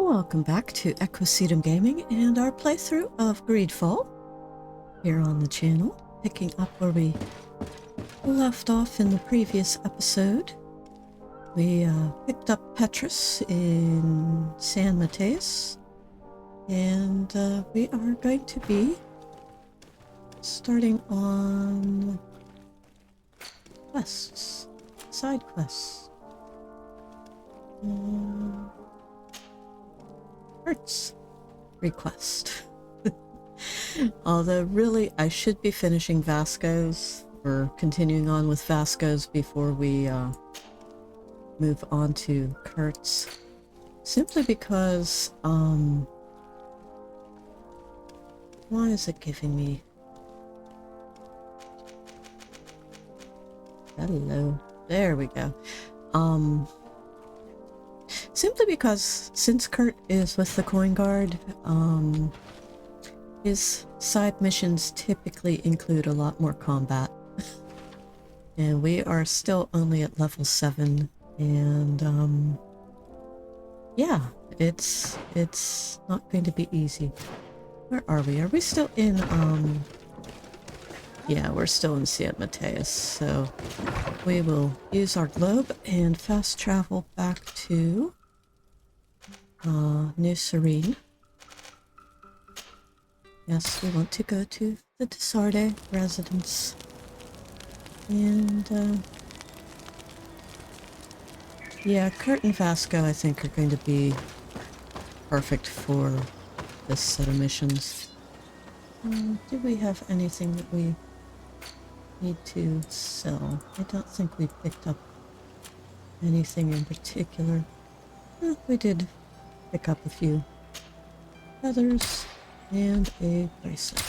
Welcome back to Equisetum Gaming and our playthrough of Greedfall here on the channel, picking up where we left off in the previous episode. We picked up Petrus in San Mateus, and we are going to be starting on quests, side quests. Hertz request. Although really I should be finishing Vasco's or continuing on with Vasco's before we move on to Kurt's, simply because why is it giving me hello, there we go. Simply because since Kurt is with the Coin Guard, his side missions typically include a lot more combat. And we are still only at level 7, and yeah, it's not going to be easy. Where are we? Are we still in yeah, we're still in San Mateus, so we will use our globe and fast travel back to New Serene. Yes, we want to go to the Sardet residence. And yeah, Kurt and Vasco I think are going to be perfect for this set of missions. Do we have anything that we need to sell? I don't think we picked up anything in particular. We did pick up a few feathers and a bracelet.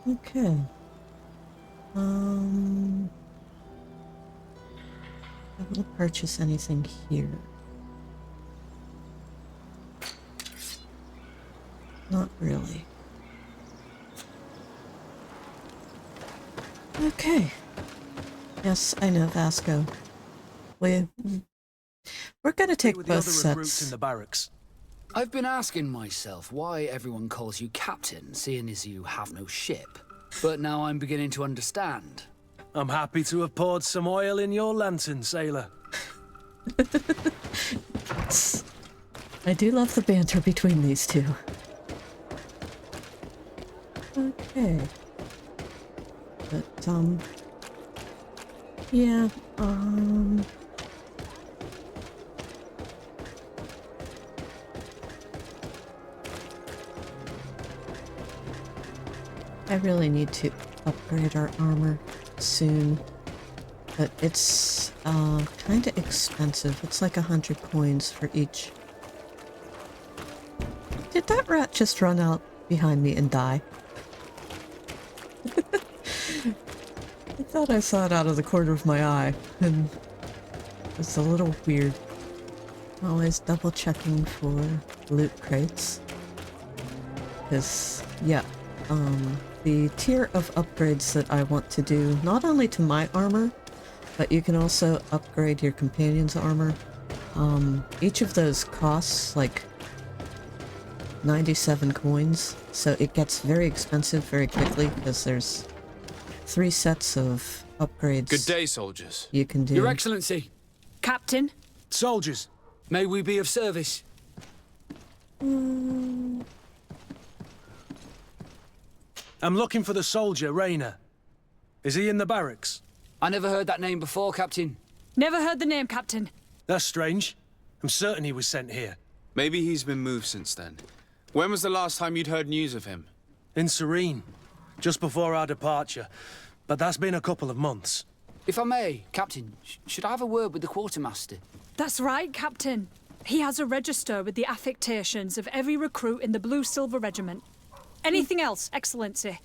Okay. I will purchase anything here. Not really. Okay. Yes, I know, Vasco. We're gonna take both sets. In the barracks. I've been asking myself why everyone calls you captain, seeing as you have no ship. But now I'm beginning to understand. I'm happy to have poured some oil in your lantern, sailor. I do love the banter between these two. Okay. But, yeah, I really need to upgrade our armor soon, but it's kind of expensive. It's like 100 coins for each. Did that rat just run out behind me and die? I thought I saw it out of the corner of my eye, and it's a little weird. Always double checking for loot crates, because yeah, the tier of upgrades that I want to do, not only to my armor, but you can also upgrade your companion's armor. Each of those costs like 97 coins, so it gets very expensive very quickly because there's 3 sets of upgrades. Good day, soldiers. You can do. Your Excellency. Captain. Soldiers. May we be of service? I'm looking for the soldier, Rayner. Is he in the barracks? I never heard that name before, Captain. Never heard the name, Captain. That's strange. I'm certain he was sent here. Maybe he's been moved since then. When was the last time you'd heard news of him? In Serene. Just before our departure. But that's been a couple of months. If I may, Captain, should I have a word with the quartermaster? That's right, Captain. He has a register with the affectations of every recruit in the Blue-Silver Regiment. Anything else, Excellency?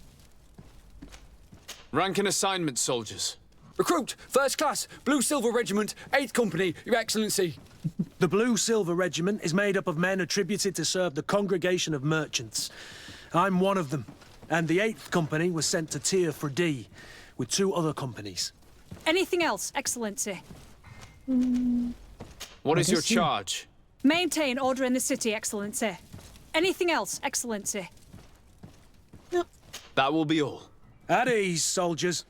Rank and assignment, soldiers. Recruit, first class, Blue-Silver Regiment, 8th Company, Your Excellency. The Blue-Silver Regiment is made up of men attributed to serve the Congregation of Merchants. I'm one of them, and the 8th Company was sent to Tier for D, with 2 other companies. Anything else, Excellency? What is your charge? Maintain order in the city, Excellency. Anything else, Excellency? Yep. That will be all. At ease, soldiers.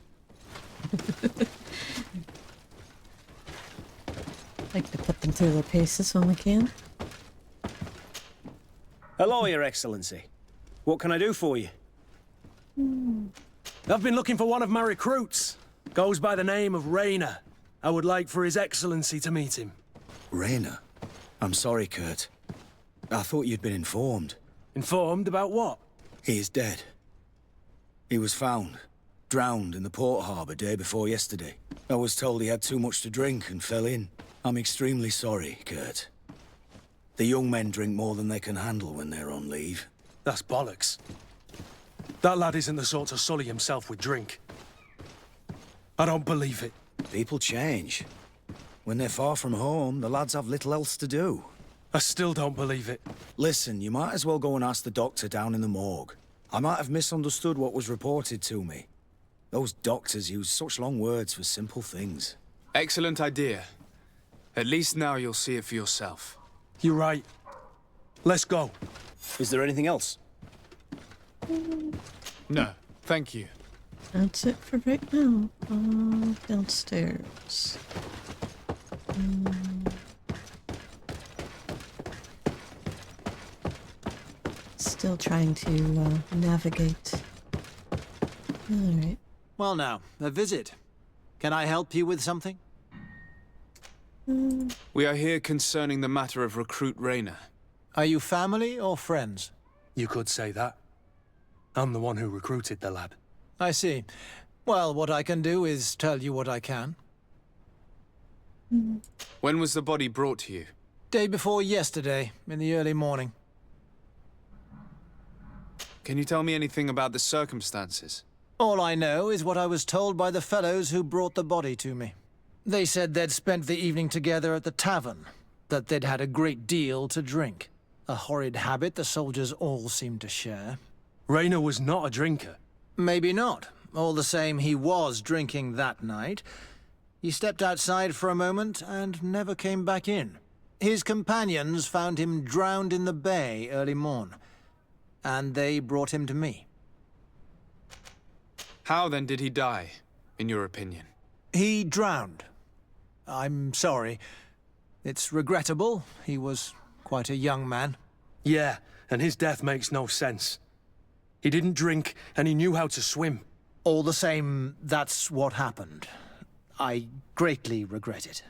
Like to put them through their paces when we can. Hello, Your Excellency. What can I do for you? I've been looking for one of my recruits. Goes by the name of Rayner. I would like for His Excellency to meet him. Rayner? I'm sorry, Kurt. I thought you'd been informed. Informed about what? He is dead. He was found, drowned in the port harbour day before yesterday. I was told he had too much to drink and fell in. I'm extremely sorry, Kurt. The young men drink more than they can handle when they're on leave. That's bollocks. That lad isn't the sort to sully himself with drink. I don't believe it. People change. When they're far from home, the lads have little else to do. I still don't believe it. Listen, you might as well go and ask the doctor down in the morgue. I might have misunderstood what was reported to me. Those doctors use such long words for simple things. Excellent idea. At least now you'll see it for yourself. You're right. Let's go. Is there anything else? No, thank you. That's it for right now. Downstairs. Still trying to navigate. Alright. Well now, a visit. Can I help you with something? We are here concerning the matter of recruit Rayner. Are you family or friends? You could say that. I'm the one who recruited the lad. I see. Well, what I can do is tell you what I can. When was the body brought to you? Day before yesterday, in the early morning. Can you tell me anything about the circumstances? All I know is what I was told by the fellows who brought the body to me. They said they'd spent the evening together at the tavern, that they'd had a great deal to drink. A horrid habit the soldiers all seemed to share. Rayner was not a drinker. Maybe not. All the same, he was drinking that night. He stepped outside for a moment and never came back in. His companions found him drowned in the bay early morn, and they brought him to me. How then did he die, in your opinion? He drowned. I'm sorry. It's regrettable. He was quite a young man. Yeah, and his death makes no sense. He didn't drink, and he knew how to swim. All the same, that's what happened. I greatly regret it.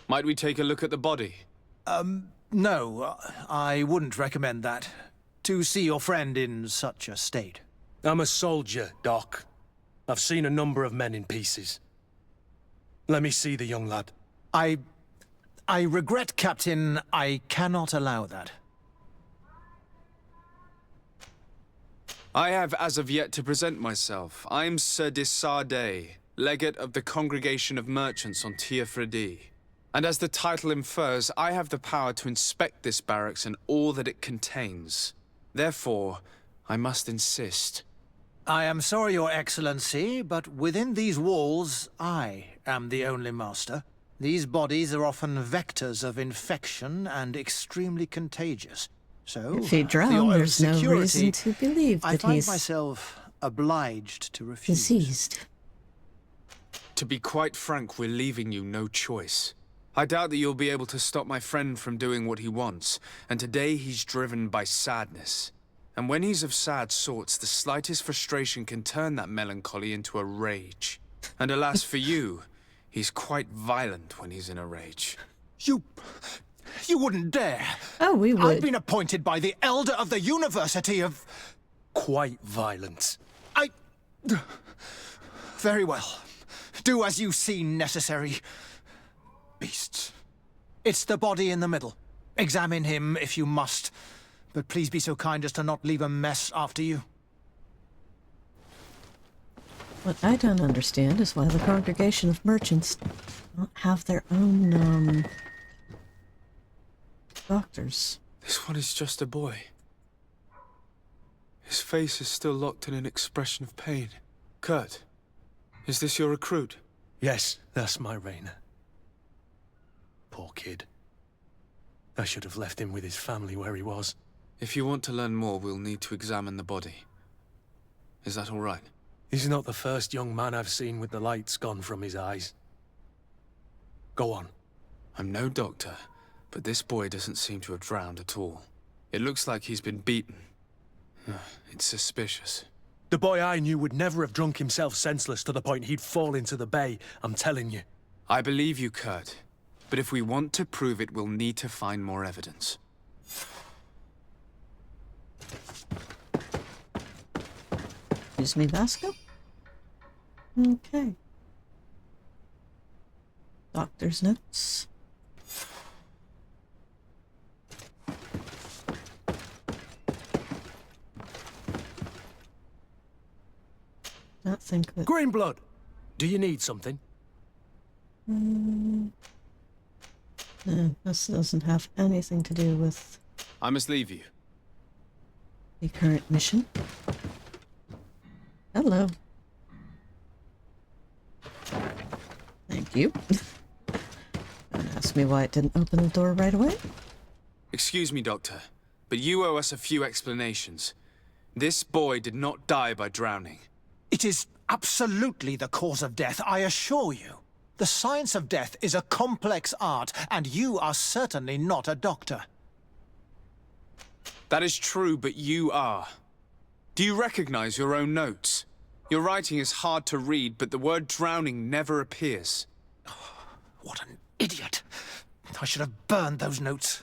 Might we take a look at the body? No, I wouldn't recommend that. To see your friend in such a state. I'm a soldier, Doc. I've seen a number of men in pieces. Let me see the young lad. I regret, Captain. I cannot allow that. I have as of yet to present myself. I'm Sardet, legate of the Congregation of Merchants on Tir Fredi. And as the title infers, I have the power to inspect this barracks and all that it contains. Therefore, I must insist. I am sorry, Your Excellency, but within these walls, I am the only master. These bodies are often vectors of infection and extremely contagious. So, If he for drowned, your own there's no security, reason to believe I that find he's myself obliged to refuse. diseased. To be quite frank, we're leaving you no choice. I doubt that you'll be able to stop my friend from doing what he wants, and today he's driven by sadness. And when he's of sad sorts, the slightest frustration can turn that melancholy into a rage. And alas for you, he's quite violent when he's in a rage. You wouldn't dare. Oh, we would. I've been appointed by the Elder of the University of... Quite violent. Very well. Do as you see necessary. Beasts. It's the body in the middle. Examine him if you must. But please be so kind as to not leave a mess after you. What I don't understand is why the Congregation of Merchants don't have their own, doctors. This one is just a boy. His face is still locked in an expression of pain. Kurt, is this your recruit? Yes, that's my Rayner. Poor kid. I should have left him with his family where he was. If you want to learn more, we'll need to examine the body. Is that all right? He's not the first young man I've seen with the lights gone from his eyes. Go on. I'm no doctor, but this boy doesn't seem to have drowned at all. It looks like he's been beaten. It's suspicious. The boy I knew would never have drunk himself senseless to the point he'd fall into the bay, I'm telling you. I believe you, Kurt. But if we want to prove it, we'll need to find more evidence. Excuse me, Vasco? Okay. Doctor's notes. Not think that... Greenblood! Do you need something? No, this doesn't have anything to do with I must leave you. the current mission. Hello. Thank you. Don't ask me why it didn't open the door right away. Excuse me, Doctor, but you owe us a few explanations. This boy did not die by drowning. It is absolutely the cause of death, I assure you. The science of death is a complex art, and you are certainly not a doctor. That is true, but you are. Do you recognize your own notes? Your writing is hard to read, but the word drowning never appears. What an idiot. I should have burned those notes.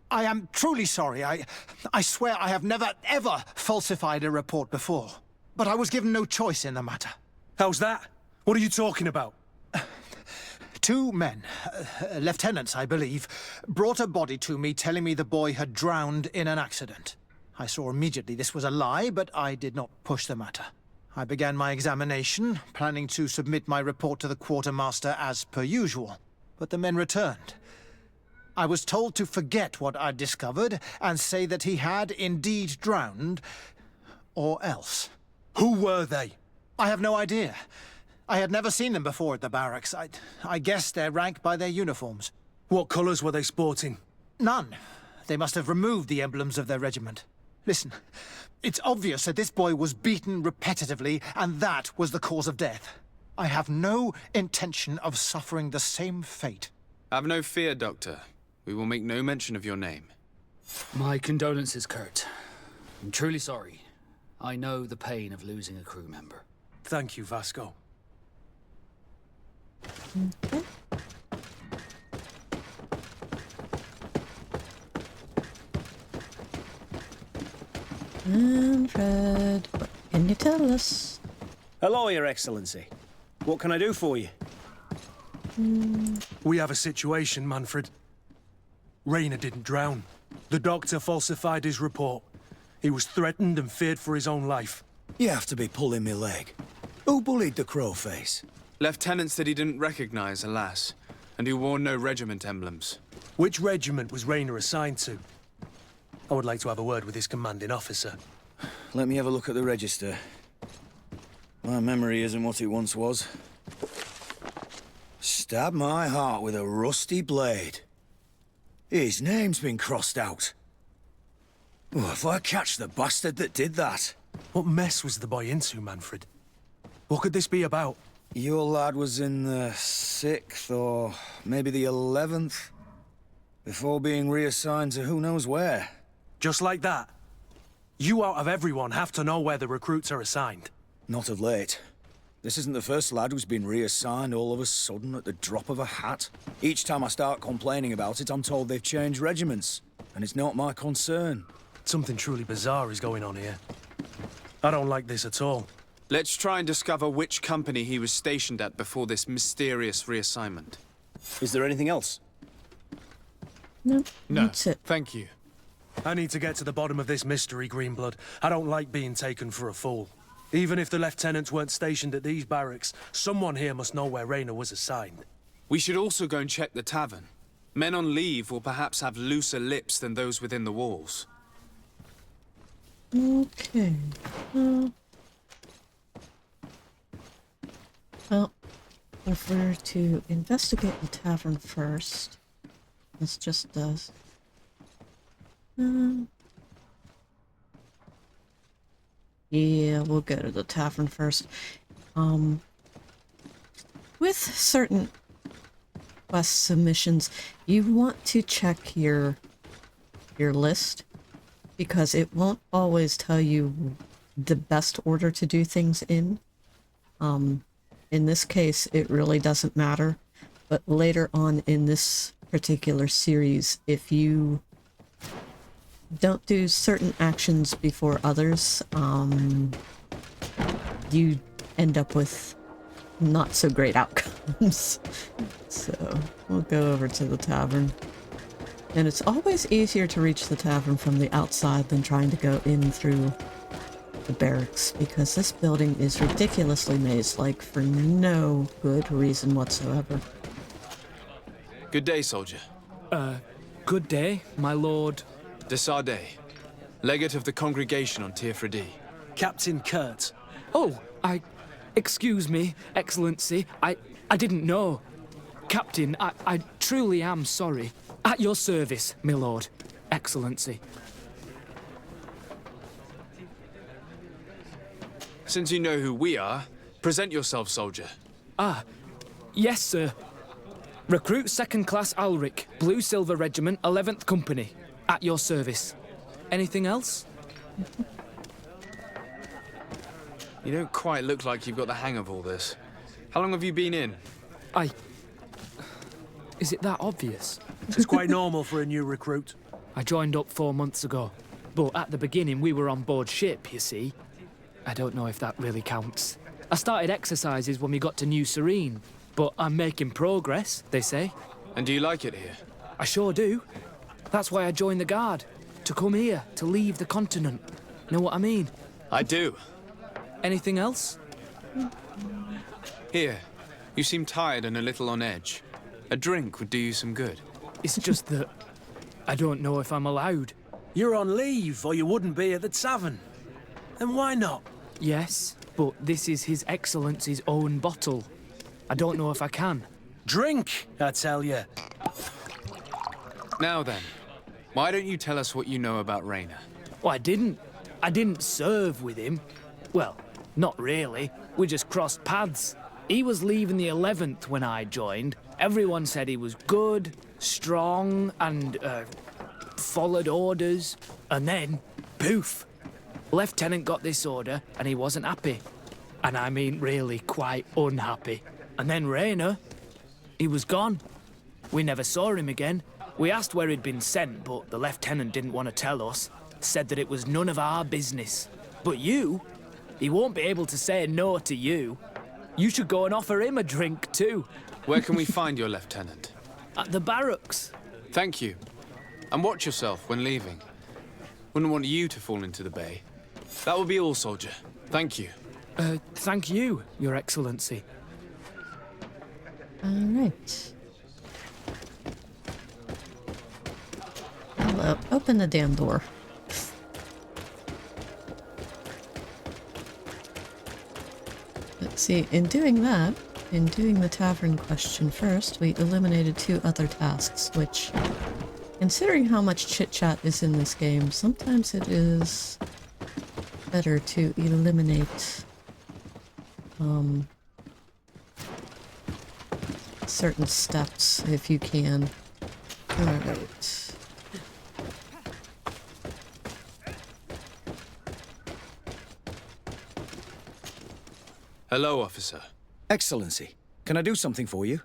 I am truly sorry. I swear I have never, ever falsified a report before. But I was given no choice in the matter. How's that? What are you talking about? 2 men, lieutenants, I believe, brought a body to me telling me the boy had drowned in an accident. I saw immediately this was a lie, but I did not push the matter. I began my examination, planning to submit my report to the quartermaster as per usual. But the men returned. I was told to forget what I'd discovered and say that he had indeed drowned, or else. Who were they? I have no idea. I had never seen them before at the barracks. I guessed their rank by their uniforms. What colours were they sporting? None. They must have removed the emblems of their regiment. Listen, it's obvious that this boy was beaten repetitively, and that was the cause of death. I have no intention of suffering the same fate. Have no fear, Doctor. We will make no mention of your name. My condolences, Kurt. I'm truly sorry. I know the pain of losing a crew member. Thank you, Vasco. Okay. Manfred, what can you tell us? Hello, Your Excellency. What can I do for you? We have a situation, Manfred. Rayner didn't drown. The doctor falsified his report. He was threatened and feared for his own life. You have to be pulling me leg. Who bullied the crowface? Lieutenants that he didn't recognize, alas, and who wore no regiment emblems. Which regiment was Rayner assigned to? I would like to have a word with his commanding officer. Let me have a look at the register. My memory isn't what it once was. Stab my heart with a rusty blade. His name's been crossed out. Oh, if I catch the bastard that did that. What mess was the boy into, Manfred? What could this be about? Your lad was in the 6th or maybe the 11th, before being reassigned to who knows where. Just like that? You out of everyone have to know where the recruits are assigned. Not of late. This isn't the first lad who's been reassigned all of a sudden at the drop of a hat. Each time I start complaining about it, I'm told they've changed regiments, and it's not my concern. Something truly bizarre is going on here. I don't like this at all. Let's try and discover which company he was stationed at before this mysterious reassignment. Is there anything else? No, No, that's it. thank you. I need to get to the bottom of this mystery, Greenblood. I don't like being taken for a fool. Even if the lieutenants weren't stationed at these barracks, someone here must know where Rayner was assigned. We should also go and check the tavern. Men on leave will perhaps have looser lips than those within the walls. Okay. Well, if we're to investigate the tavern first, let's just Yeah, we'll go to the tavern first. With certain quest submissions, you want to check your list, because it won't always tell you the best order to do things in. In this case, it really doesn't matter, but later on in this particular series, if you don't do certain actions before others, you end up with not so great outcomes. So we'll go over to the tavern. And it's always easier to reach the tavern from the outside than trying to go in through the barracks, because this building is ridiculously maze-like for no good reason whatsoever. Good day, soldier. Good day, my lord. De Sardet, legate of the congregation on Tirfredi. Captain Kurt. Oh, excuse me, Excellency. I didn't know. Captain, I truly am sorry. At your service, my lord. Excellency. Since you know who we are, present yourself, soldier. Yes, sir. Recruit 2nd Class Alric, Blue Silver Regiment, 11th Company. At your service. Anything else? You don't quite look like you've got the hang of all this. How long have you been in? Is it that obvious? It's quite normal for a new recruit. I joined up 4 months ago. But at the beginning, we were on board ship, you see. I don't know if that really counts. I started exercises when we got to New Serene. But I'm making progress, they say. And do you like it here? I sure do. That's why I joined the Guard. To come here, to leave the continent. Know what I mean? I do. Anything else? Here, you seem tired and a little on edge. A drink would do you some good. It's just that I don't know if I'm allowed. You're on leave, or you wouldn't be at the tavern. Then why not? Yes, but this is His Excellency's own bottle. I don't know if I can. Drink, I tell you. Now then, why don't you tell us what you know about Rayner? Well, I didn't serve with him. Well, not really. We just crossed paths. He was leaving the 11th when I joined. Everyone said he was good, strong, and, followed orders. And then, poof. Lieutenant got this order, and he wasn't happy. And I mean really quite unhappy. And then Rayner, he was gone. We never saw him again. We asked where he'd been sent, but the lieutenant didn't want to tell us. Said that it was none of our business. But you, he won't be able to say no to you. You should go and offer him a drink too. Where can we find your lieutenant? At the barracks. Thank you. And watch yourself when leaving. Wouldn't want you to fall into the bay. That will be all, soldier. Thank you. Thank you, Your Excellency. Alright. I'll open the damn door. Let's see, in doing that, in doing the tavern question first, we eliminated 2 other tasks, which, considering how much chit-chat is in this game, sometimes it is better to eliminate certain steps if you can. Alright. Hello, officer. Excellency, can I do something for you?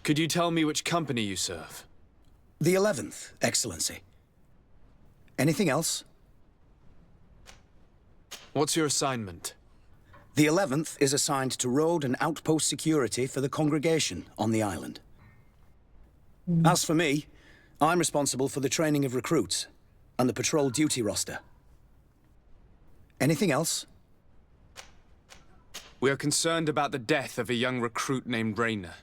Could you tell me which company you serve? The 11th, Excellency. Anything else? What's your assignment? The 11th is assigned to road and outpost security for the congregation on the island. As for me, I'm responsible for the training of recruits and the patrol duty roster. Anything else? We are concerned about the death of a young recruit named Rayner.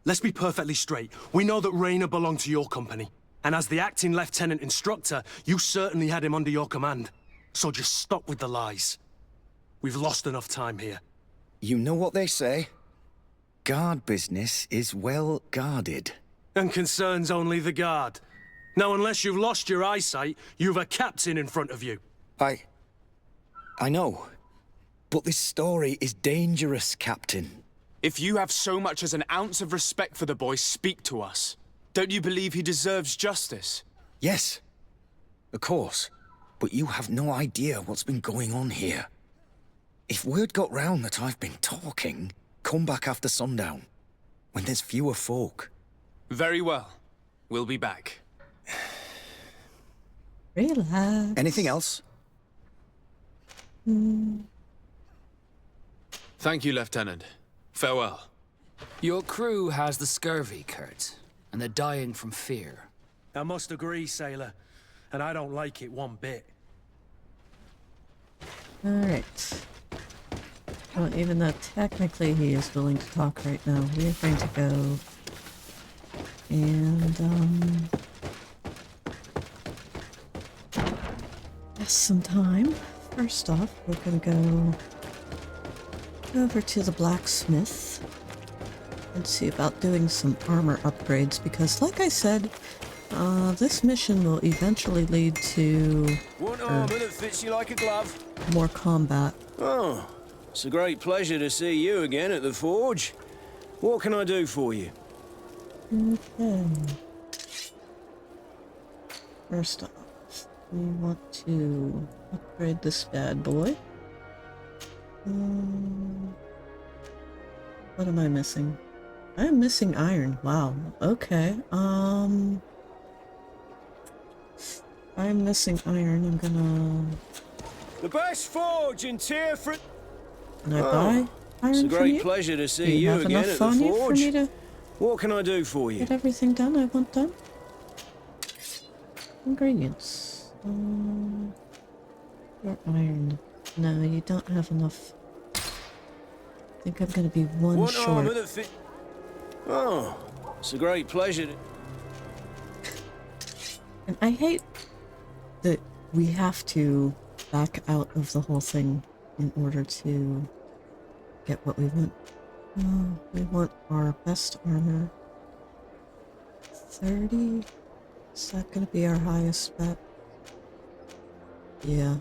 Let's be perfectly straight. We know that Rayner belonged to your company. And as the acting lieutenant instructor, you certainly had him under your command. So just stop with the lies. We've lost enough time here. You know what they say? Guard business is well guarded. And concerns only the guard. Now, unless you've lost your eyesight, you've a captain in front of you. I know. But this story is dangerous, Captain. If you have so much as an ounce of respect for the boy, speak to us. Don't you believe he deserves justice? Yes, of course. But you have no idea what's been going on here. If word got round that I've been talking, come back after sundown, when there's fewer folk. Very well. We'll be back. Relax. Anything else? Thank you, Lieutenant. Farewell. Your crew has the scurvy, Kurt, and they're dying from fear. I must agree, sailor. And I don't like it one bit. Alright. Well, even though technically he is willing to talk right now, we are going to go and, pass some time. First off, we're gonna go over to the blacksmith and see about doing some armor upgrades, because like I said, this mission will eventually lead to Want armor that fits you like a glove? more combat. Oh, it's a great pleasure to see you again at the forge. What can I do for you? Okay. First off, we want to upgrade this bad boy. What am I missing? I'm missing iron. Wow. Okay. I'm missing iron. I'm gonna... The best forge in Tier for... Can I buy iron It's a from great you? pleasure to see Do you you have again enough at on the you for forge. me to What can I do for you? get everything done I want done? Ingredients. Your iron. No, you don't have enough. I think I'm gonna be one Want armor short. that fit... Oh, it's a great pleasure to... And I hate that we have to back out of the whole thing in order to get what we want. We want our best armor. 30? Is that gonna be our highest bet? Yeah.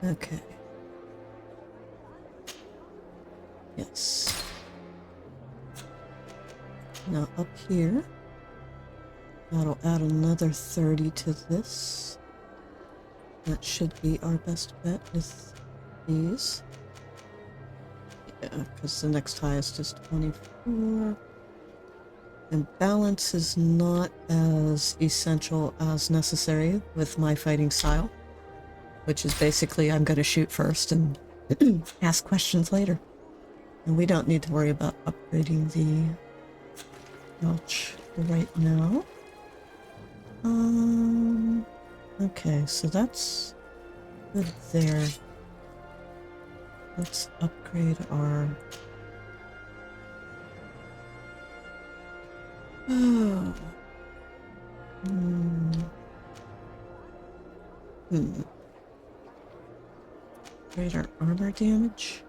Okay. Yes. Now up here, that'll add another 30 to this. That should be our best bet with these. Yeah, because the next highest is 24. And balance is not as essential as necessary with my fighting style, which is basically I'm going to shoot first and ask questions later. And we don't need to worry about upgrading the notch right now. Okay, so that's good there. Let's upgrade our... Oh. Upgrade our armor damage.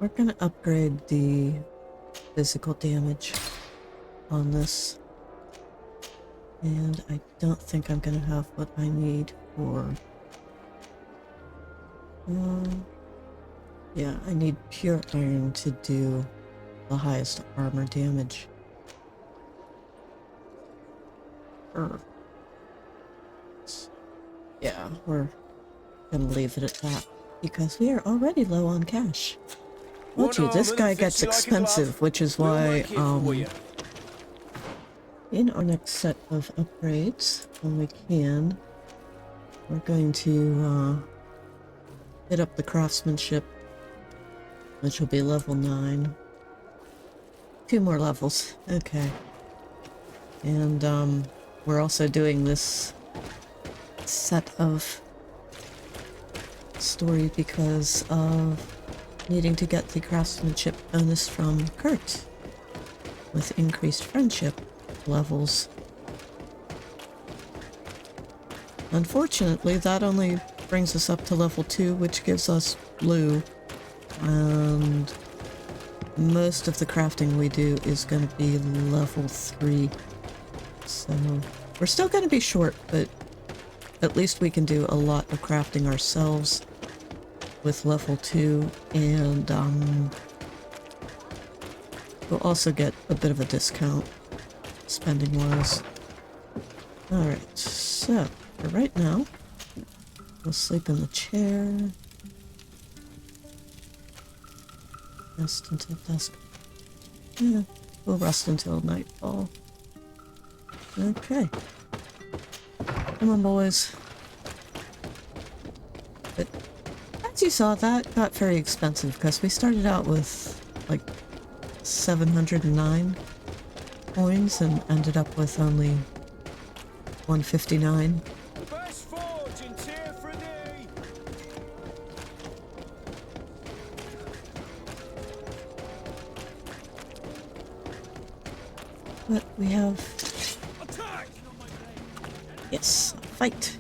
We're gonna upgrade the physical damage on this. And I don't think I'm gonna have what I need for... yeah, I need pure iron to do the highest armor damage. Yeah, we're gonna leave it at that, because we are already low on cash. Told you, this guy gets expensive, which is why, in our next set of upgrades, when we can, we're going to, hit up the craftsmanship, which will be level 9. 2 more levels, okay. And, we're also doing this set of story because of needing to get the craftsmanship bonus from Kurt with increased friendship levels. Unfortunately, that only brings us up to level 2, which gives us blue. And most of the crafting we do is going to be level 3. So we're still going to be short, but at least we can do a lot of crafting ourselves with level 2, and we'll also get a bit of a discount spending-wise. Alright, so for right now, we'll sleep in the chair. Rest until dusk. Yeah, we'll rest until nightfall. Okay. Come on, boys. But as you saw, that got very expensive because we started out with like 709 coins and ended up with only 159. Best forge in Tier 3D. But we have... Attack! Yes, fight!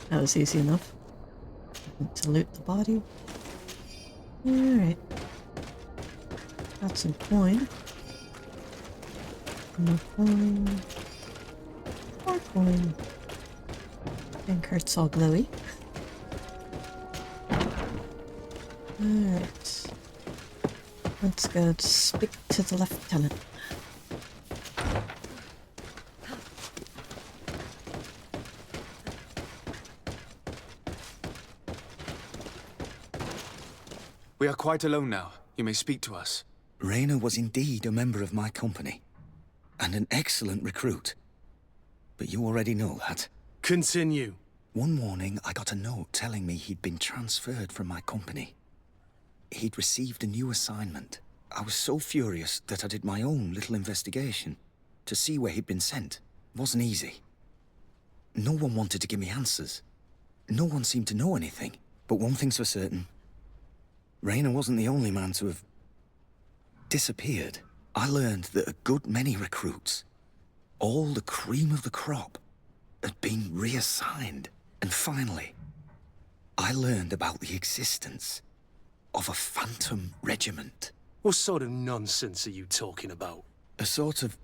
That was easy enough. To loot the body. Alright. Got some coin. More coin. More coin. And Kurt's all glowy. Alright. Let's go speak to the lieutenant. We are quite alone now. You may speak to us. Rayner was indeed a member of my company, and an excellent recruit. But you already know that. Continue. One morning, I got a note telling me he'd been transferred from my company. He'd received a new assignment. I was so furious that I did my own little investigation to see where he'd been sent. It wasn't easy. No one wanted to give me answers. No one seemed to know anything. But one thing's for certain. Rayner wasn't the only man to have disappeared. I learned that a good many recruits, all the cream of the crop, had been reassigned. And finally, I learned about the existence of a phantom regiment. What sort of nonsense are you talking about? A sort of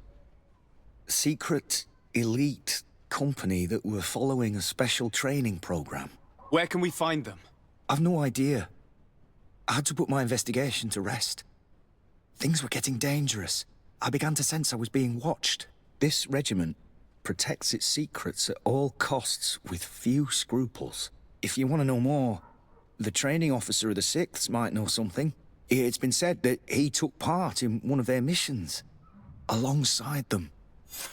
secret, elite company that were following a special training program. Where can we find them? I've no idea. I had to put my investigation to rest. Things were getting dangerous. I began to sense I was being watched. This regiment protects its secrets at all costs with few scruples. If you want to know more, the training officer of the 6th might know something. It's been said that he took part in one of their missions, alongside them.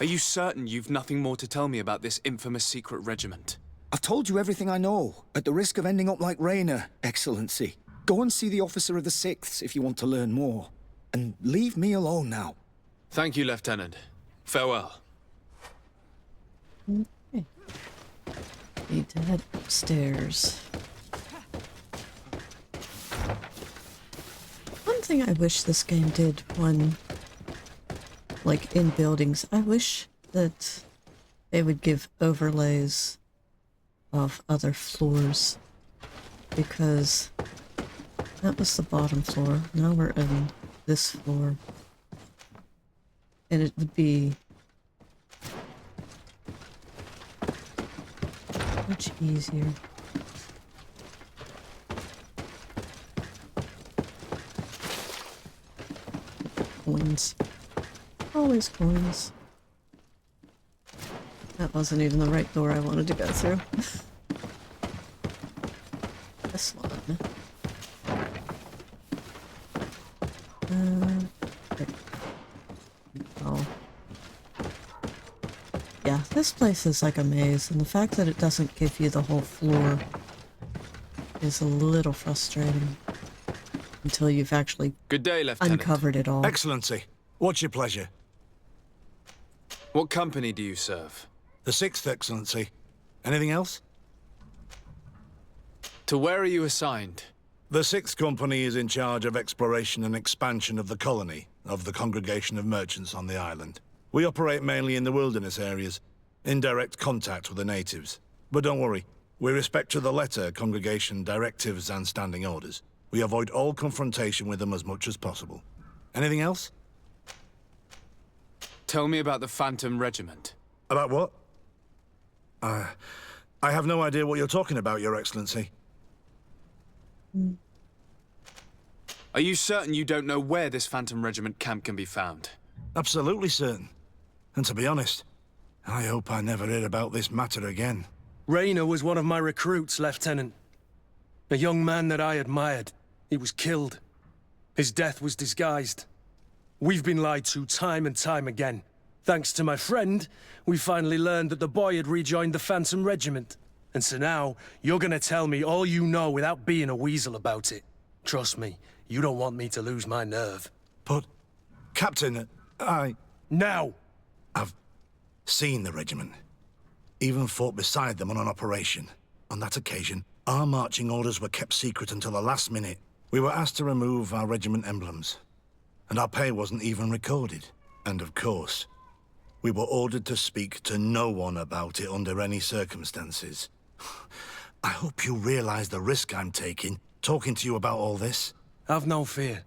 Are you certain you've nothing more to tell me about this infamous secret regiment? I've told you everything I know, at the risk of ending up like Rayner, Excellency. Go and see the officer of the 6th if you want to learn more. And leave me alone now. Thank you, Lieutenant. Farewell. Okay. Need to head upstairs. One thing I wish this game did when, like, in buildings, I wish that they would give overlays of other floors, because that was the bottom floor. Now we're in this floor. And it would be much easier. Coins. Always coins. That wasn't even the right door I wanted to go through. This one. Okay. Oh. Yeah, this place is like a maze, and the fact that it doesn't give you the whole floor is a little frustrating until you've actually Good day, Lieutenant. uncovered it all. Excellency, what's your pleasure? What company do you serve? The 6th, Excellency. Anything else? To where are you assigned? The 6th Company is in charge of exploration and expansion of the colony of the Congregation of Merchants on the island. We operate mainly in the wilderness areas, in direct contact with the natives. But don't worry, we respect to the letter Congregation directives and standing orders. We avoid all confrontation with them as much as possible. Anything else? Tell me about the Phantom Regiment. About what? I have no idea what you're talking about, Your Excellency. Are you certain you don't know where this Phantom Regiment camp can be found? Absolutely certain. And to be honest, I hope I never hear about this matter again. Raynor was one of my recruits, Lieutenant. A young man that I admired. He was killed. His death was disguised. We've been lied to time and time again. Thanks to my friend, we finally learned that the boy had rejoined the Phantom Regiment. And so now, you're gonna tell me all you know without being a weasel about it. Trust me, you don't want me to lose my nerve. But, Captain, Now! I've seen the regiment. Even fought beside them on an operation. On that occasion, our marching orders were kept secret until the last minute. We were asked to remove our regiment emblems. And our pay wasn't even recorded. And of course, we were ordered to speak to no one about it under any circumstances. I hope you realize the risk I'm taking, talking to you about all this. Have no fear.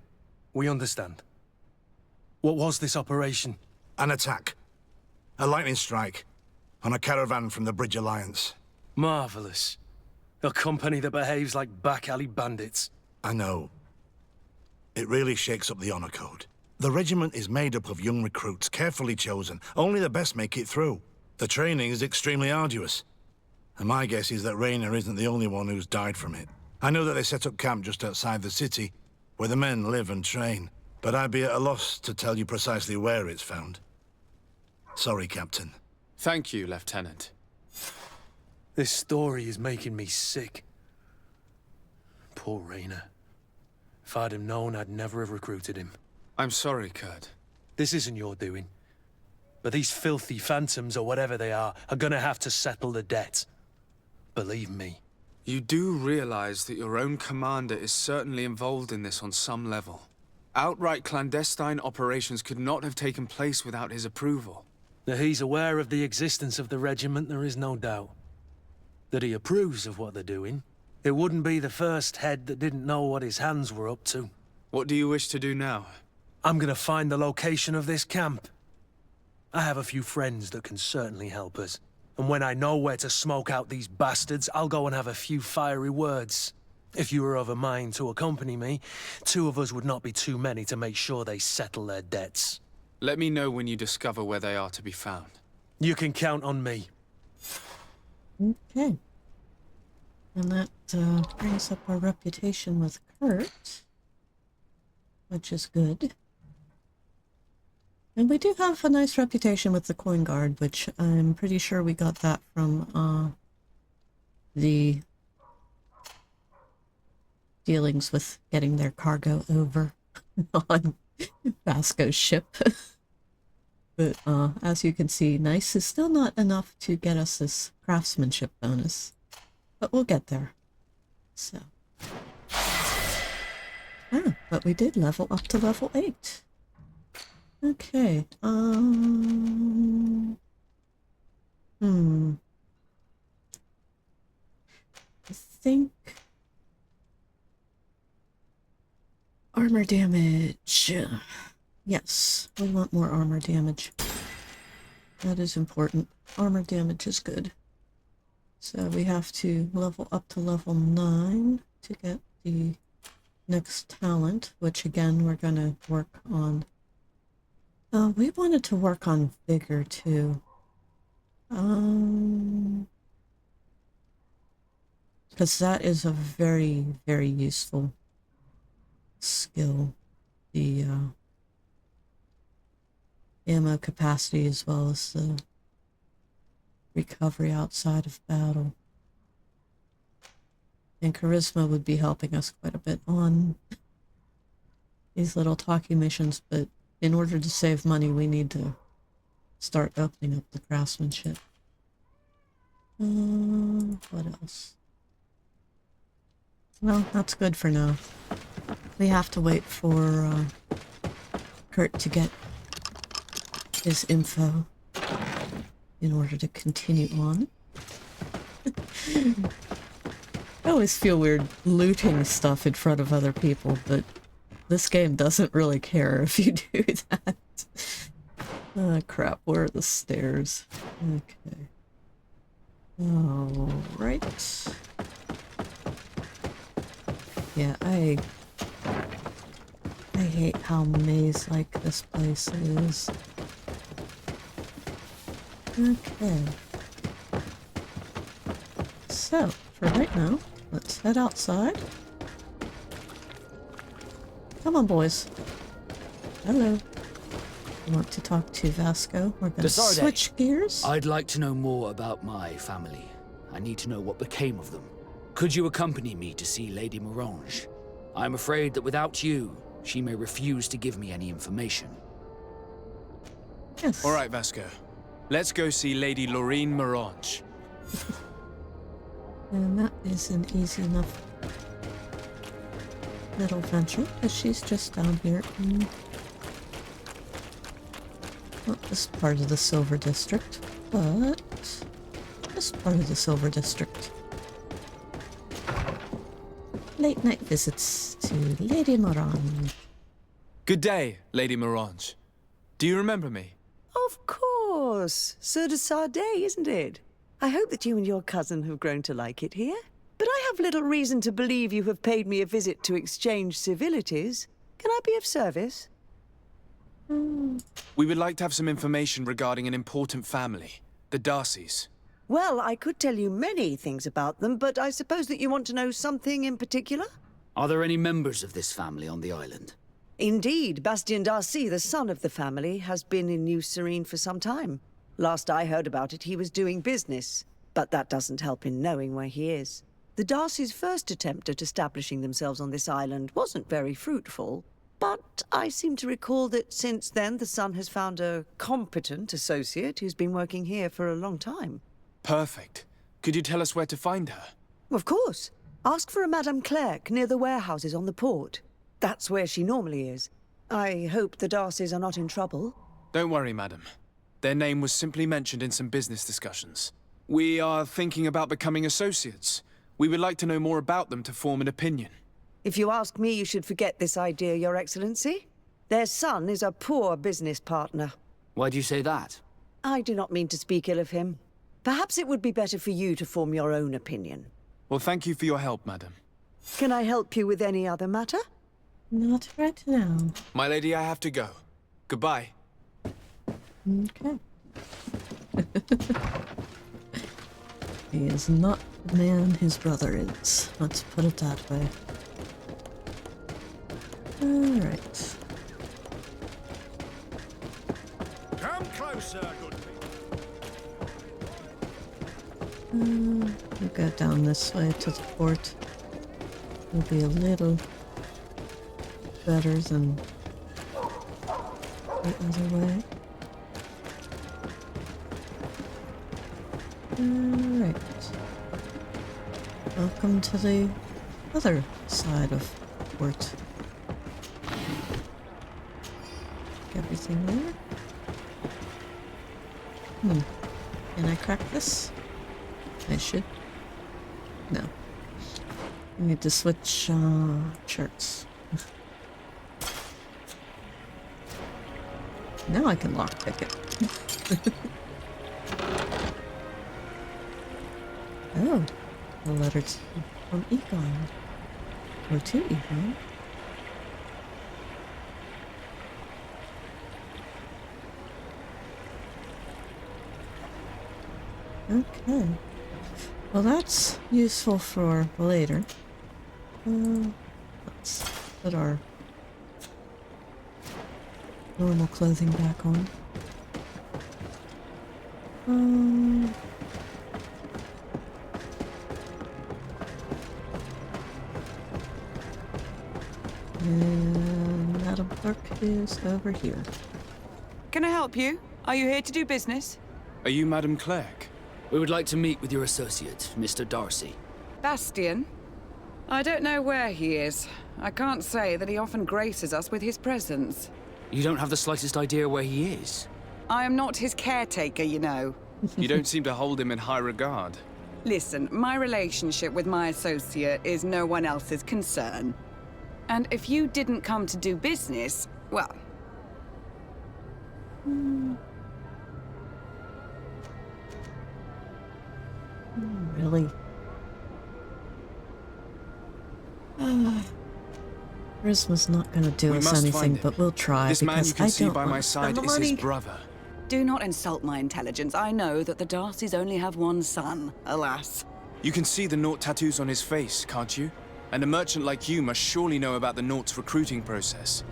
We understand. What was this operation? An attack. A lightning strike. On a caravan from the Bridge Alliance. Marvelous. A company that behaves like back-alley bandits. I know. It really shakes up the honor code. The regiment is made up of young recruits, carefully chosen. Only the best make it through. The training is extremely arduous. And my guess is that Raynor isn't the only one who's died from it. I know that they set up camp just outside the city, where the men live and train. But I'd be at a loss to tell you precisely where it's found. Sorry, Captain. Thank you, Lieutenant. This story is making me sick. Poor Raynor. If I'd have known, I'd never have recruited him. I'm sorry, Kurt. This isn't your doing. But these filthy phantoms, or whatever they are gonna have to settle the debt. Believe me. You do realize that your own commander is certainly involved in this on some level. Outright clandestine operations could not have taken place without his approval. That he's aware of the existence of the regiment, there is no doubt. That he approves of what they're doing. It wouldn't be the first head that didn't know what his hands were up to. What do you wish to do now? I'm gonna find the location of this camp. I have a few friends that can certainly help us. And when I know where to smoke out these bastards, I'll go and have a few fiery words. If you were of a mind to accompany me, 2 of us would not be too many to make sure they settle their debts. Let me know when you discover where they are to be found. You can count on me. Okay. And that brings up our reputation with Kurt, which is good. And we do have a nice reputation with the Coin Guard, which I'm pretty sure we got that from the dealings with getting their cargo over on Vasco's ship. But as you can see, nice is still not enough to get us this craftsmanship bonus. But we'll get there. So. But we did level up to level 8. Okay, I think armor damage. Yes, we want more armor damage. That is important. Armor damage is good. So we have to level up to level 9 to get the next talent, which again we're gonna work on. We wanted to work on vigor too. Because that is a very, very useful skill. The ammo capacity as well as the recovery outside of battle. And charisma would be helping us quite a bit on these little talkie missions, but in order to save money, we need to start opening up the craftsmanship. What else? Well, that's good for now. We have to wait for Kurt to get his info in order to continue on. I always feel weird looting stuff in front of other people, but this game doesn't really care if you do that. Oh crap, where are the stairs? Okay. Alright. Yeah, I hate how maze-like this place is. Okay. So, for right now, let's head outside. Come on, boys. Hello. You want to talk to Vasco? We're gonna Sardet. switch gears. I'd like to know more about my family. I need to know what became of them. Could you accompany me to see Lady Morange? I'm afraid that without you, she may refuse to give me any information. Yes. All right, Vasco. Let's go see Lady Lorraine Morange. And that is an easy enough little venture, because she's just down here in not this part of the Silver District, but this part of the Silver District. Late night visits to Lady Morange. Good day, Lady Morange. Do you remember me? Of course. Sir de Sardet, isn't it? I hope that you and your cousin have grown to like it here. But I have little reason to believe you have paid me a visit to exchange civilities. Can I be of service? We would like to have some information regarding an important family, the Darcys. Well, I could tell you many things about them, but I suppose that you want to know something in particular? Are there any members of this family on the island? Indeed, Bastien Darcy, the son of the family, has been in New Serene for some time. Last I heard about it, he was doing business. But that doesn't help in knowing where he is. The Darcys' first attempt at establishing themselves on this island wasn't very fruitful. But I seem to recall that since then the son has found a competent associate who's been working here for a long time. Perfect. Could you tell us where to find her? Of course. Ask for a Madame Clerc near the warehouses on the port. That's where she normally is. I hope the Darcys are not in trouble. Don't worry, madam. Their name was simply mentioned in some business discussions. We are thinking about becoming associates. We would like to know more about them to form an opinion. If you ask me, you should forget this idea, Your Excellency. Their son is a poor business partner. Why do you say that? I do not mean to speak ill of him. Perhaps it would be better for you to form your own opinion. Well, thank you for your help, madam. Can I help you with any other matter? Not right now. My lady, I have to go. Goodbye. Okay. He is not the man his brother is. Let's put it that way. Alright. Come closer, good We'll go down this way to the port. It'll be a little better than the other way. Alright. Welcome to the other side of the port. Everything there. Can I crack this? I should. No. I need to switch shirts. Now I can lockpick it. Oh, a letter from Egon. Or to Egon. Okay. Well, that's useful for later. Let's put our normal clothing back on. And Madam Clerk is over here. Can I help you? Are you here to do business? Are you Madam Clerk? We would like to meet with your associate, Mr. Darcy. Bastian? I don't know where he is. I can't say that he often graces us with his presence. You don't have the slightest idea where he is? I am not his caretaker, you know. You don't seem to hold him in high regard. Listen, my relationship with my associate is no one else's concern. And if you didn't come to do business, well... Really? Charisma's not gonna do We us must anything, find him. but we'll try. This man because you can I see don't by my want to spend side the is his money. brother. Do not insult my intelligence. I know that the Darcys only have one son, alas. You can see the Naught tattoos on his face, can't you? And a merchant like you must surely know about the Naught's recruiting process.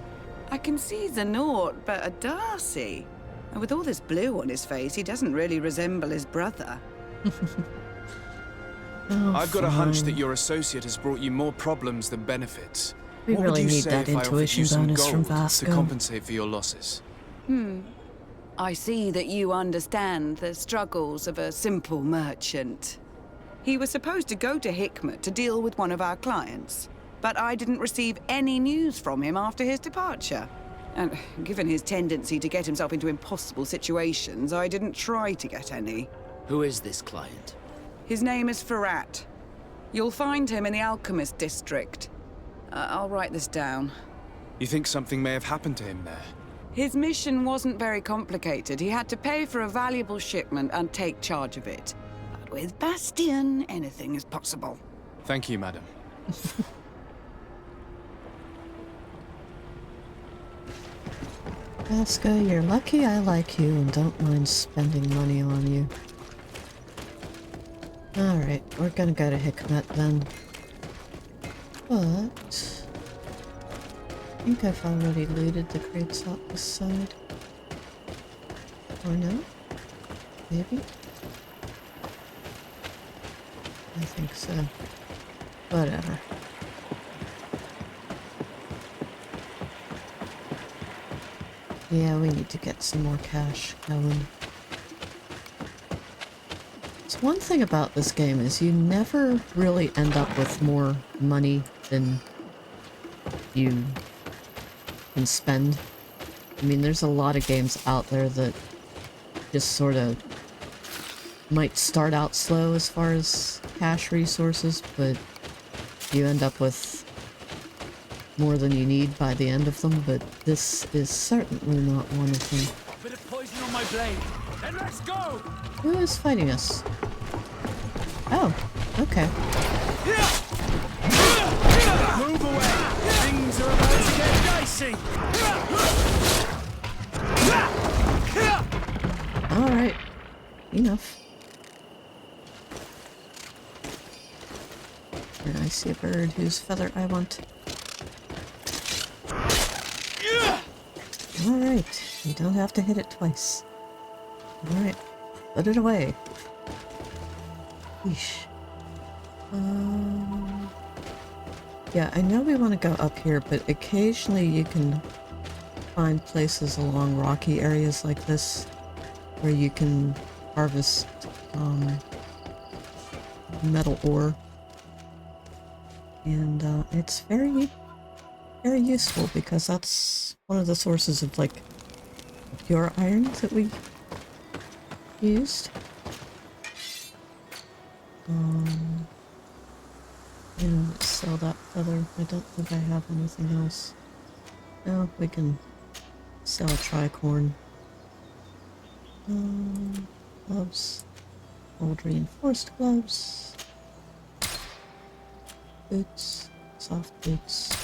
I can see the Naught, but a Darcy. And with all this blue on his face, he doesn't really resemble his brother. Oh, I've got a hunch fine. that your associate has brought you more problems than benefits. We What really would you need say that if I offered intuition you some bonus from gold Vasco. to compensate for your losses? I see that you understand the struggles of a simple merchant. He was supposed to go to Hikmet to deal with one of our clients, but I didn't receive any news from him after his departure. And given his tendency to get himself into impossible situations, I didn't try to get any. Who is this client? His name is Farrat. You'll find him in the Alchemist District. I'll write this down. You think something may have happened to him there? His mission wasn't very complicated. He had to pay for a valuable shipment and take charge of it. But with Bastian, anything is possible. Thank you, madam. Vasco, you're lucky I like you and don't mind spending money on you. Alright, we're gonna go to Hikmet then. But... I think I've already looted the crates out this side. Or no? Maybe? I think so. Whatever. Yeah, we need to get some more cash going. So one thing about this game is you never really end up with more money than you can spend. I mean, there's a lot of games out there that just sort of might start out slow as far as cash resources, but you end up with more than you need by the end of them, but this is certainly not one of them. Bit of poison on my blade, and let's go! Who is fighting us? Oh, okay. Move away! Things are about to get dicey! Alright. Enough. And I see a bird whose feather I want. Alright. You don't have to hit it twice. Alright. Put it away. Yeesh. Yeah, I know we want to go up here, but occasionally you can find places along rocky areas like this where you can harvest metal ore. And it's very useful because that's one of the sources of like pure iron that we used. Yeah, let's sell that feather. I don't think I have anything else. No, we can sell a tricorn. Gloves. Old reinforced gloves. Boots. Soft boots.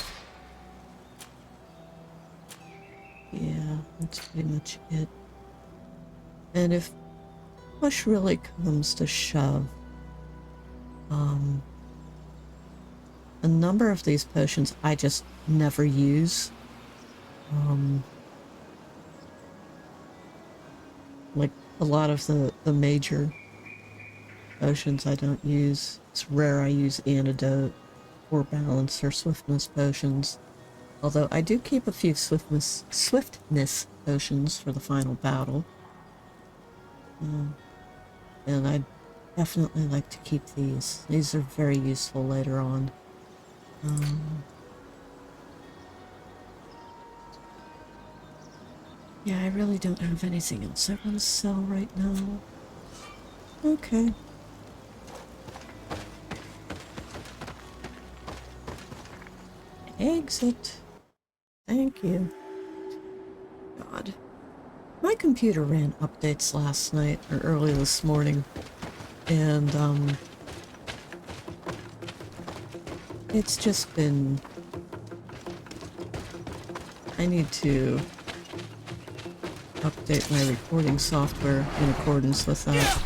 Yeah, that's pretty much it. And if push really comes to shove, a number of these potions I just never use. Like a lot of the major potions I don't use. It's rare I use antidote or balance or swiftness potions. Although I do keep a few swiftness potions for the final battle. And I'd definitely like to keep these. These are very useful later on. Yeah, I really don't have anything else I want to sell right now. Okay. Exit. Thank you. God. My computer ran updates last night, or early this morning, and, it's just been... I need to update my recording software in accordance with that.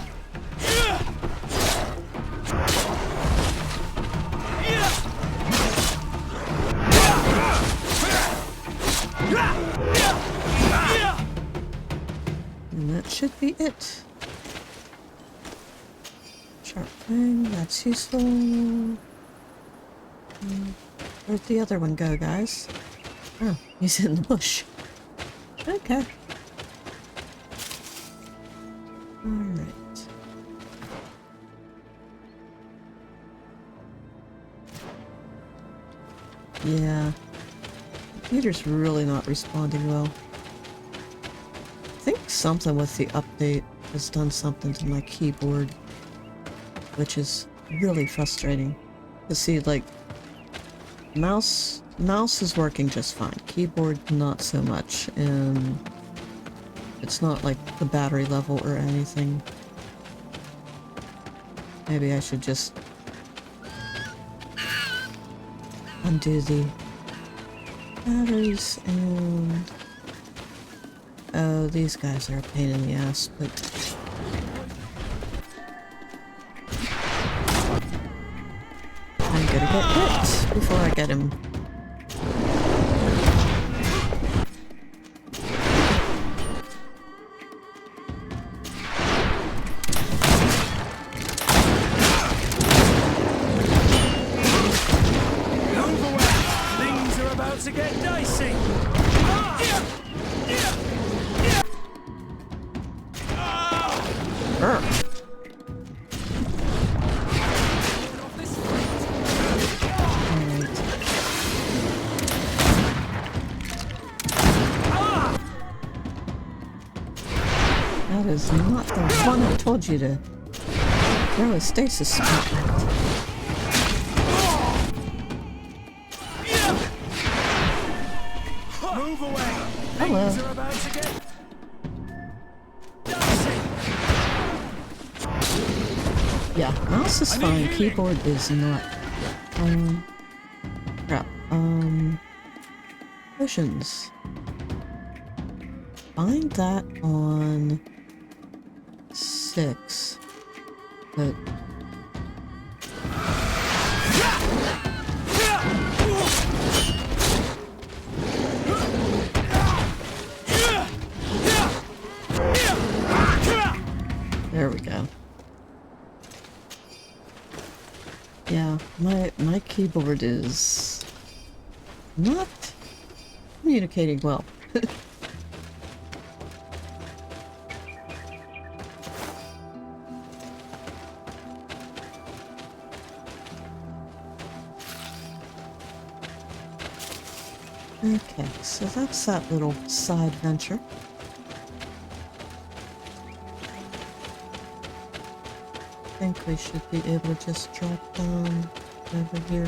And that should be it. Sharp thing, that's useful. Where'd the other one go, guys? Oh, he's in the bush. Okay. Alright. Yeah. Computer's really not responding well. I think something with the update has done something to my keyboard, which is really frustrating. To see, like, mouse is working just fine. Keyboard, not so much, and it's not like the battery level or anything. Maybe I should just undo the batteries and... Oh, these guys are a pain in the ass, but... I'm gonna get hit before I get him. Things are about to get dicey. That is not the one I told you to throw a stasis spot at. Move away. Hello. Things are about to get Yeah, mouse is fine, keyboard is not. Crap. Potions. Find that on 6. But... There we go. Yeah, my keyboard is not communicating well. Okay, so that's that little side venture. I think we should be able to just drop down over here.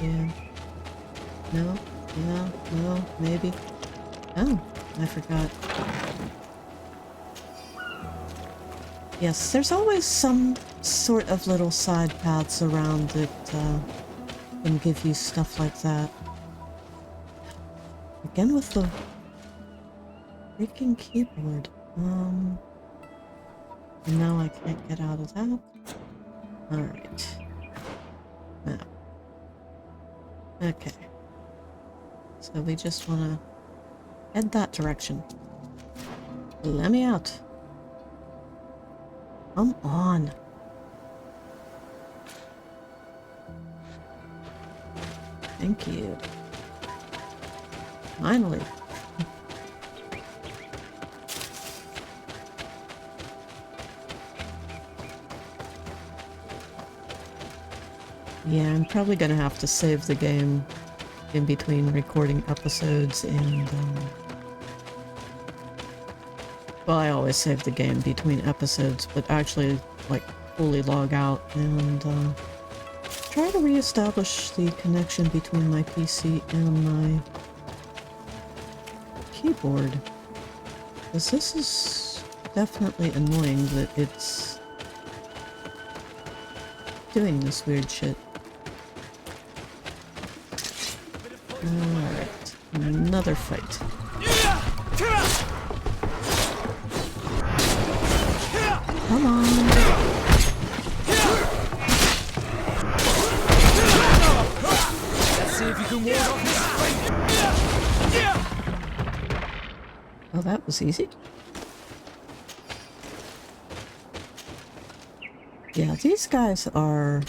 Yeah. No? Yeah? No? Maybe? Oh, I forgot. Yes, there's always some sort of little side paths around that can give you stuff like that. Again with the freaking keyboard. Now I can't get out of that. Alright. Now. Okay. So we just want to head that direction. Let me out. Come on. Thank you. Yeah, I'm probably gonna have to save the game in between recording episodes and, well, I always save the game between episodes, but actually, like, fully log out and, try to reestablish the connection between my PC and my keyboard. Because this is definitely annoying that it's doing this weird shit. Alright, another fight. Come on! Let's see if you can ward off his strength. Oh, that was easy. Yeah, these guys are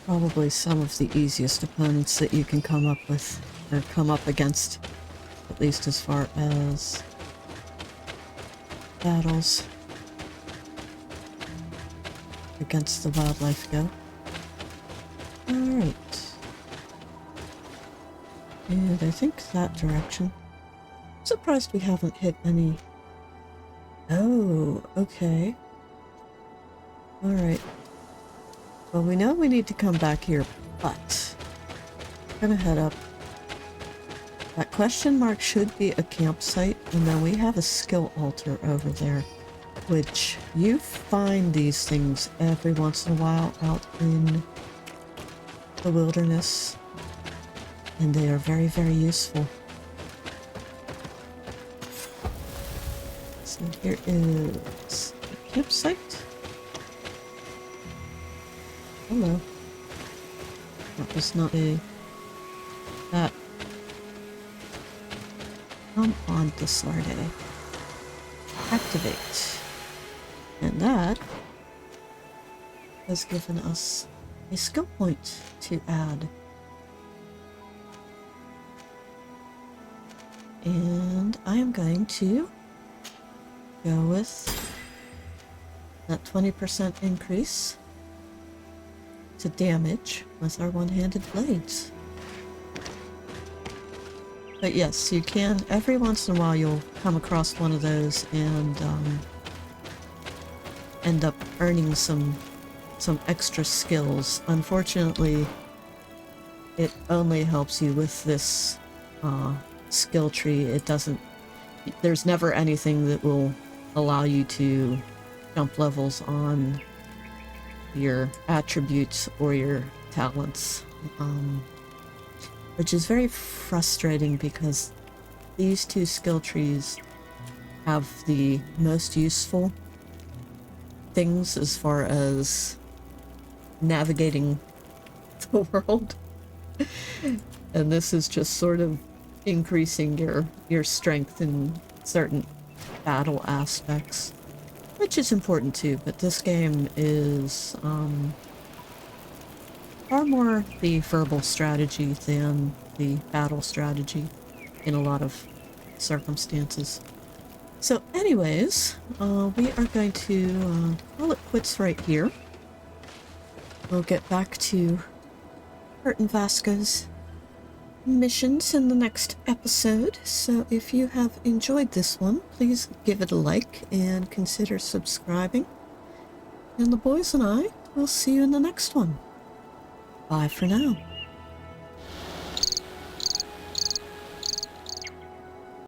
probably some of the easiest opponents that you can come up with, or come up against, at least as far as battles against the wildlife go. Alright. And I think that direction. I'm surprised we haven't hit any. Oh, okay. Alright. Well, we know we need to come back here, but I'm gonna head up. That question mark should be a campsite, and then we have a skill altar over there, which you find these things every once in a while out in the wilderness, and they are very, very useful. So here is a campsite. Hello. That was not a... That... Come on to Sardet. Activate. And that has given us a skill point to add. And I am going to go with that 20% increase to damage with our one-handed blades. But yes, you can, every once in a while you'll come across one of those and end up earning some extra skills. Unfortunately, it only helps you with this skill tree. It doesn't, there's never anything that will allow you to jump levels on your attributes or your talents, which is very frustrating because these two skill trees have the most useful things as far as navigating the world. And this is just sort of increasing your strength in certain battle aspects, which is important too, but this game is far more the verbal strategy than the battle strategy in a lot of circumstances. So anyways, we are going to call it quits right here. We'll get back to Kurt and Vasco's missions in the next episode, so if you have enjoyed this one, please give it a like and consider subscribing. And the boys and I will see you in the next one. Bye for now.